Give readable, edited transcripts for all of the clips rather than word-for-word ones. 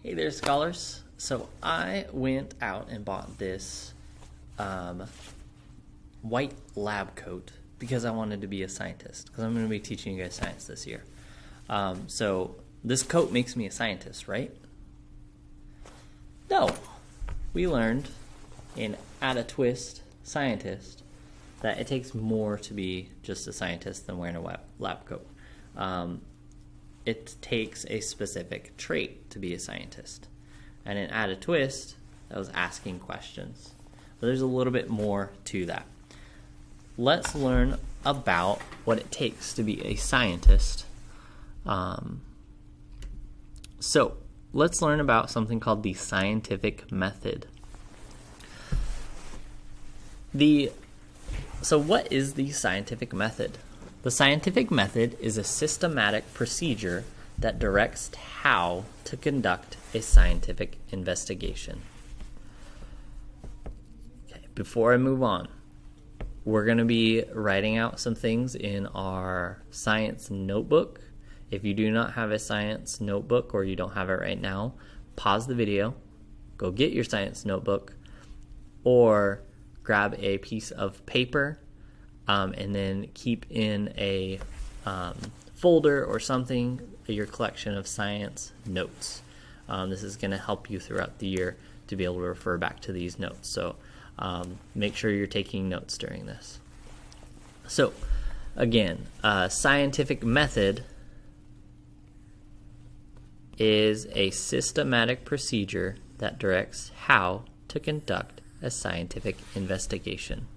Hey there, scholars. So I went out and bought this white lab coat because I wanted to be a scientist, because I'm going to be teaching you guys science this year. So this coat makes me a scientist, right? No. We learned in Add a Twist Scientist that it takes more to be just a scientist than wearing a lab coat. It takes a specific trait to be a scientist. And in Add a Twist, that was asking questions. But there's a little bit more to that. Let's learn about what it takes to be a scientist. So let's learn about something called the scientific method. So what is the scientific method? The scientific method is a systematic procedure that directs how to conduct a scientific investigation. Okay, before I move on, we're going to be writing out some things in our science notebook. If you do not have a science notebook or you don't have it right now, pause the video, go get your science notebook, or grab a piece of paper and then keep in a folder or something your collection of science notes. This is going to help you throughout the year to be able to refer back to these notes. So make sure you're taking notes during this. So again, scientific method is a systematic procedure that directs how to conduct a scientific investigation.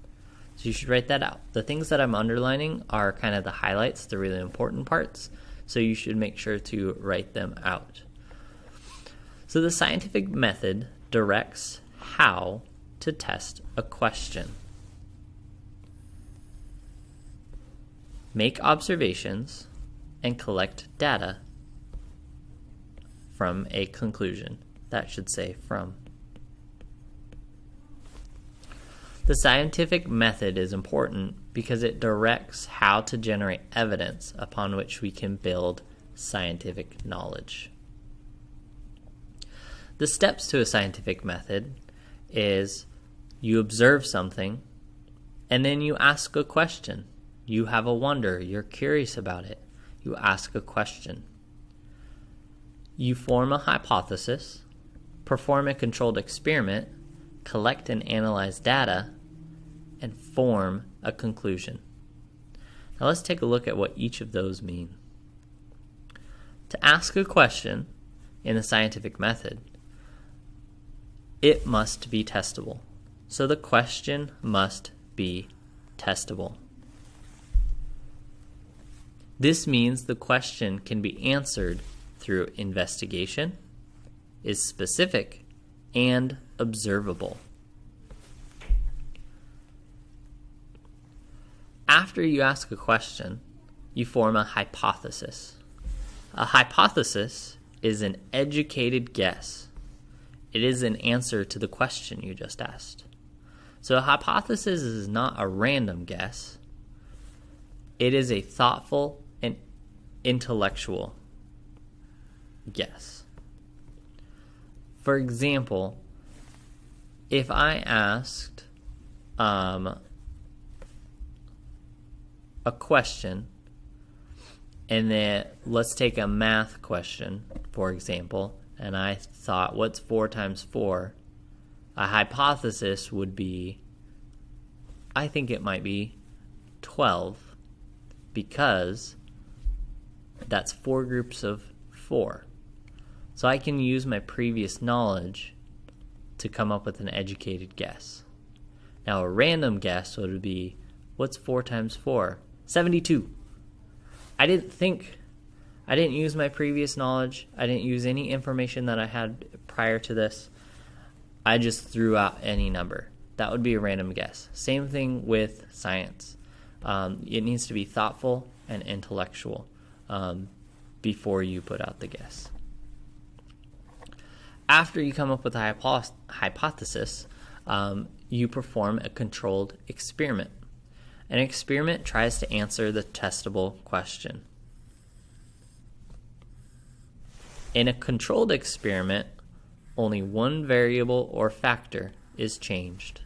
So you should write that out. The things that I'm underlining are kind of the highlights, the really important parts, so you should make sure to write them out. So the scientific method directs how to test a question. Make observations and collect data from a conclusion. That should say from. The scientific method is important because it directs how to generate evidence upon which we can build scientific knowledge. The steps to a scientific method is you observe something and then you ask a question. You have a wonder, you're curious about it. You ask a question. You form a hypothesis, perform a controlled experiment, collect and analyze data, and form a conclusion. Now let's take a look at what each of those mean. To ask a question in the scientific method, it must be testable. So the question must be testable. This means the question can be answered through investigation, is specific, and observable. After you ask a question, you form a hypothesis. A hypothesis is an educated guess. It is an answer to the question you just asked. So a hypothesis is not a random guess. It is a thoughtful and intellectual guess. For example, if I asked a question, and then let's take a math question, for example, and I thought, what's 4 times 4? A hypothesis would be, I think it might be 12, because that's 4 groups of 4. So I can use my previous knowledge to come up with an educated guess. Now a random guess would be, what's 4 times 4? 72. I didn't use my previous knowledge. I didn't use any information that I had prior to this. I just threw out any number. That would be a random guess. Same thing with science. It needs to be thoughtful and intellectual before you put out the guess. After you come up with a hypothesis, you perform a controlled experiment. An experiment tries to answer the testable question. In a controlled experiment, only one variable or factor is changed.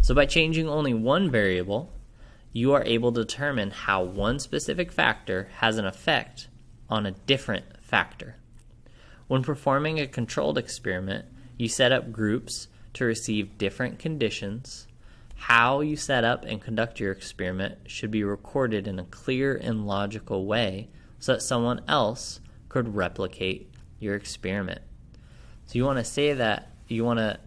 So by changing only one variable, you are able to determine how one specific factor has an effect on a different factor. When performing a controlled experiment, you set up groups to receive different conditions. How you set up and conduct your experiment should be recorded in a clear and logical way so that someone else could replicate your experiment. So you want to say that you want to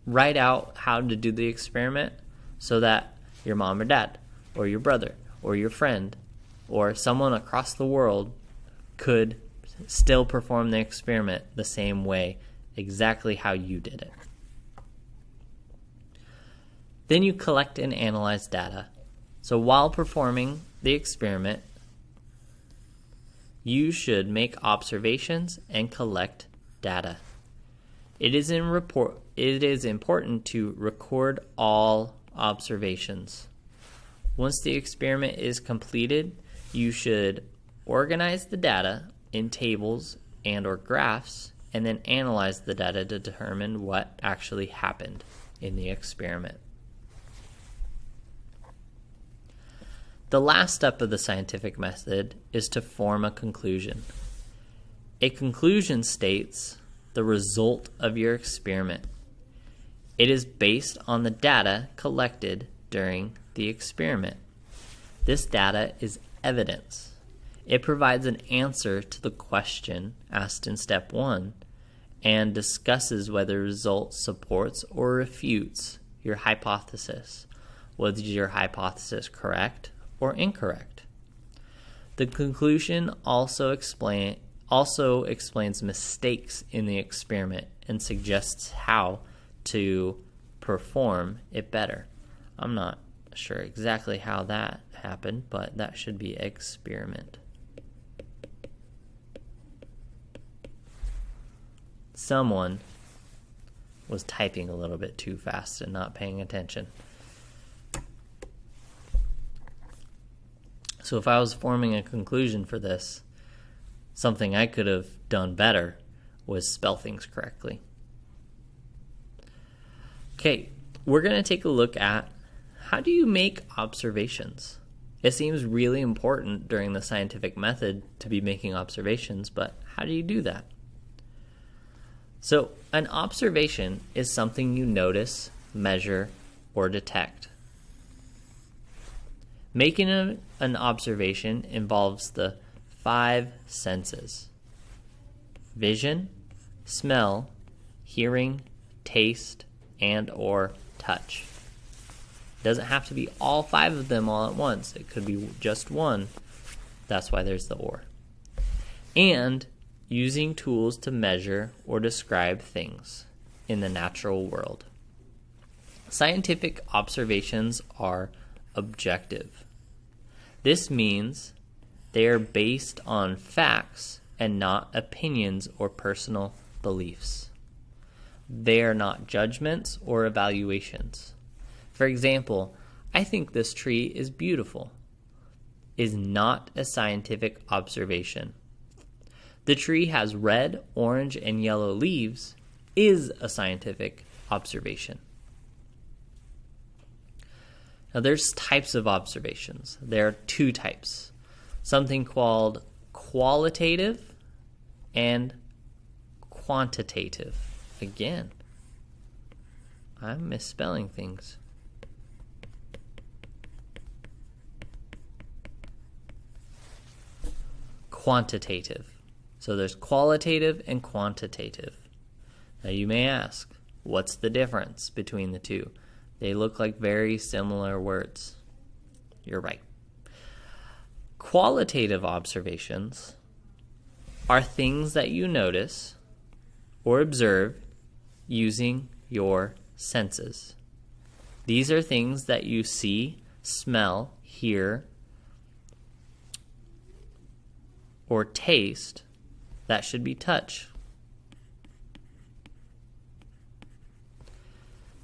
write out how to do the experiment so that your mom or dad or your brother or your friend or someone across the world could still perform the experiment the same way, exactly how you did it. Then you collect and analyze data. So while performing the experiment, you should make observations and collect data. It is important to record all observations. Once the experiment is completed, you should organize the data in tables and or graphs and then analyze the data to determine what actually happened in the experiment. The last step of the scientific method is to form a conclusion. A conclusion states the result of your experiment. It is based on the data collected during the experiment. This data is evidence. It provides an answer to the question asked in step 1 and discusses whether the result supports or refutes your hypothesis. Was your hypothesis correct or incorrect? The conclusion also explains mistakes in the experiment and suggests how to perform it better. I'm not sure exactly how that happened, but that should be experiment. Someone was typing a little bit too fast and not paying attention. So if I was forming a conclusion for this, something I could have done better was spell things correctly. Okay, we're going to take a look at how do you make observations? It seems really important during the scientific method to be making observations, but how do you do that? So an observation is something you notice, measure, or detect. Making an observation involves the 5 senses: vision, smell, hearing, taste, and or touch. It doesn't have to be all 5 of them all at once. It could be just one. That's why there's the or. And using tools to measure or describe things in the natural world. Scientific observations are objective. This means they are based on facts and not opinions or personal beliefs. They are not judgments or evaluations. For example, I think this tree is beautiful is not a scientific observation. The tree has red, orange, and yellow leaves is a scientific observation. Now there's types of observations. There are 2 types. Something called qualitative and quantitative. Again, I'm misspelling things. Quantitative. So there's qualitative and quantitative. Now you may ask, what's the difference between the two? They look like very similar words. You're right. Qualitative observations are things that you notice or observe using your senses. These are things that you see, smell, hear, or taste. That should be touch.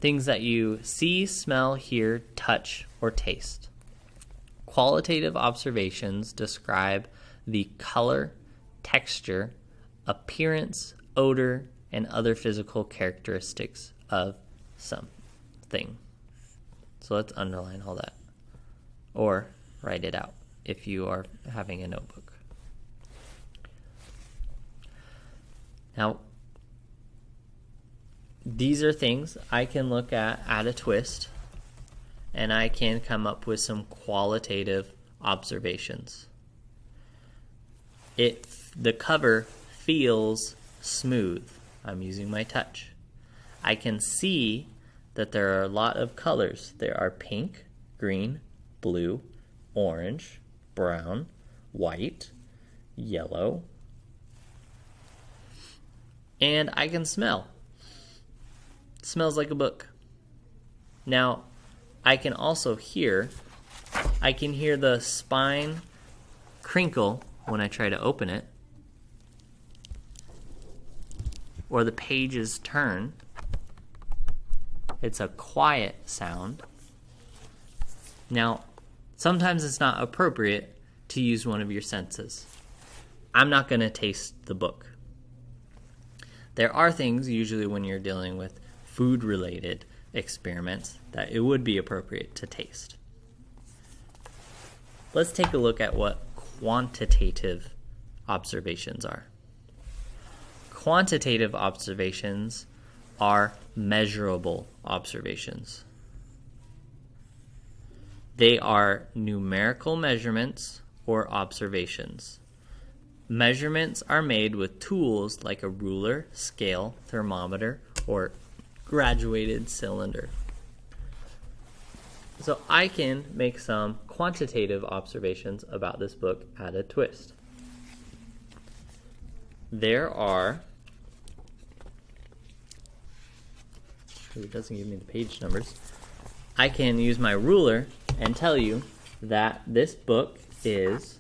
Things that you see, smell, hear, touch, or taste. Qualitative observations describe the color, texture appearance, odor, and other physical characteristics of something. So let's underline all that, or write it out if you are having a notebook. Now, these are things I can look at a twist, and I can come up with some qualitative observations. The cover feels smooth. I'm using my touch. I can see that there are a lot of colors. There are pink, green, blue, orange, brown, white, yellow, and I can smell. It smells like a book. Now, I can also hear the spine crinkle when I try to open it, or the pages turn. It's a quiet sound. Now, sometimes it's not appropriate to use one of your senses. I'm not going to taste the book. There are things, usually when you're dealing with food-related experiments, that it would be appropriate to taste. Let's take a look at what quantitative observations are. Quantitative observations are measurable observations. They are numerical measurements or observations. Measurements are made with tools like a ruler, scale, thermometer, or graduated cylinder. So I can make some quantitative observations about this book at a twist. There are, it doesn't give me the page numbers. I can use my ruler and tell you that this book is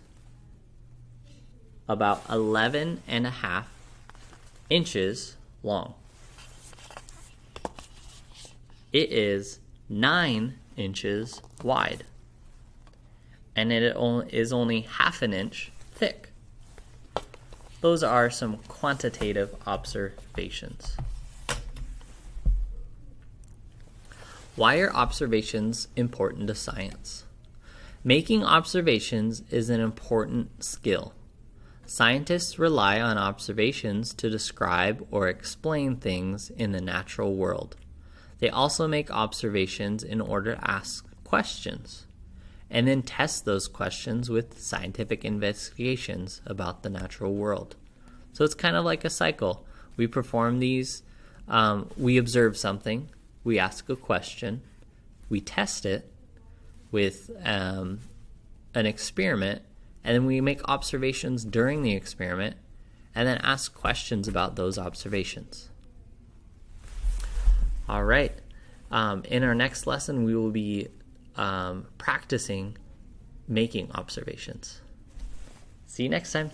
about 11.5 inches long. It is 9 inches wide, and it is only half an inch thick. Those are some quantitative observations. Why are observations important to science? Making observations is an important skill. Scientists rely on observations to describe or explain things in the natural world. They also make observations in order to ask questions, and then test those questions with scientific investigations about the natural world. So it's kind of like a cycle. We perform these, we observe something, we ask a question, we test it with an experiment, and then we make observations during the experiment, and then ask questions about those observations. All right. In our next lesson, we will be practicing making observations. See you next time.